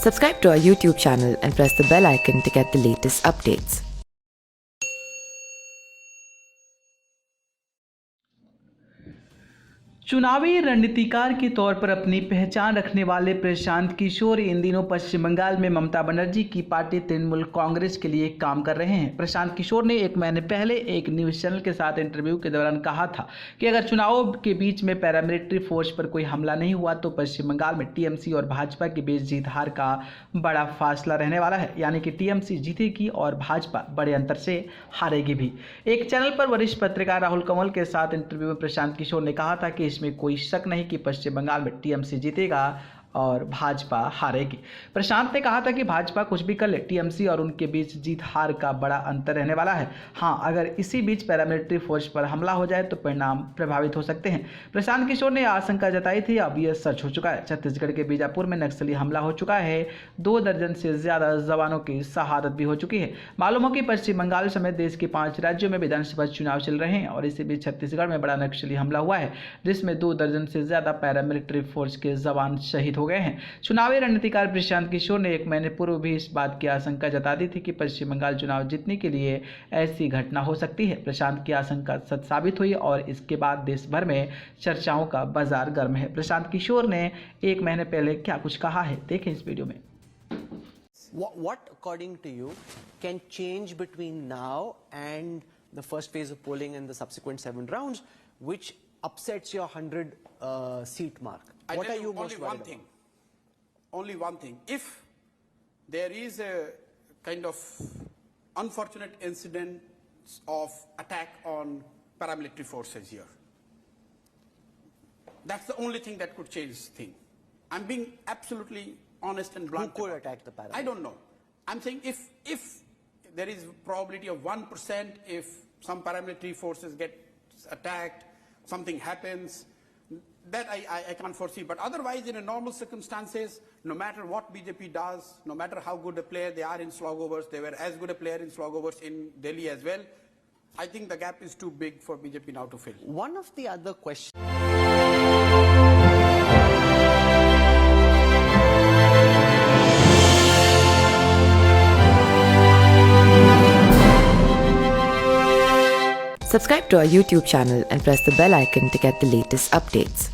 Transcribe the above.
Subscribe to our YouTube channel and press the bell icon to get the latest updates. चुनावी रणनीतिकार के तौर पर अपनी पहचान रखने वाले प्रशांत किशोर इन दिनों पश्चिम बंगाल में ममता बनर्जी की पार्टी तृणमूल कांग्रेस के लिए काम कर रहे हैं। प्रशांत किशोर ने एक महीने पहले एक न्यूज़ चैनल के साथ इंटरव्यू के दौरान कहा था कि अगर चुनावों के बीच में पैरामिलिट्री फोर्स पर कोई हमला नहीं हुआ तो पश्चिम बंगाल में टीएमसी और भाजपा के बीच जीत हार का बड़ा फासला रहने वाला है, यानी कि टीएमसी जीतेगी और भाजपा बड़े अंतर से हारेगी भी। एक चैनल पर वरिष्ठ पत्रकार राहुल कंवल के साथ इंटरव्यू में प्रशांत किशोर ने कहा था कि इसमें कोई शक नहीं कि पश्चिम बंगाल में टीएमसी जीतेगा और भाजपा हारेगी। प्रशांत ने कहा था कि भाजपा कुछ भी कर ले, टीएमसी और उनके बीच जीत हार का बड़ा अंतर रहने वाला है। हाँ, अगर इसी बीच पैरामिलिट्री फोर्स पर हमला हो जाए तो परिणाम प्रभावित हो सकते हैं। प्रशांत किशोर ने आशंका जताई थी, अब यह सच हो चुका है। छत्तीसगढ़ के बीजापुर में नक्सली हमला हो चुका है, 2 दर्जन से ज्यादा जवानों की शहादत भी हो चुकी है। मालूम हो कि पश्चिम बंगाल समेत देश के 5 राज्यों में विधानसभा चुनाव चल रहे हैं और इसी बीच छत्तीसगढ़ में बड़ा नक्सली हमला हुआ है, जिसमें 2 दर्जन से ज्यादा पैरामिलिट्री फोर्स के जवान शहीद हो गए हैं। चुनावी रणनीतिकार प्रशांत किशोर ने एक महीने पूर्व भी इस बात की आशंका जता दी थी कि पश्चिम बंगाल चुनाव जीतने के लिए ऐसी घटना हो सकती है। प्रशांत की आशंका सच साबित हुई और इसके बाद देश भर में चर्चाओं का बाजार गर्म है। प्रशांत किशोर ने एक महीने पहले क्या कुछ कहा है, देखें इस वीडियो में। What, according to you, can change between now and the first phase of polling and the subsequent 7 rounds, which upsets your 100 seat mark? What are you most worried about? Only one thing. If there is a kind of unfortunate incident of attack on paramilitary forces here, that's the only thing that could change things. I'm being absolutely honest and blunt. Who could attack the paramilitary? I don't know. I'm saying if there is probability of 1%, if some paramilitary forces get attacked, something happens, that I can't foresee. But otherwise, in a normal circumstances, no matter what BJP does, no matter how good a player they are in slogovers, they were as good a player in slogovers in Delhi as well. I think the gap is too big for BJP now to fill. One of the other questions. Subscribe to our YouTube channel and press the bell icon to get the latest updates.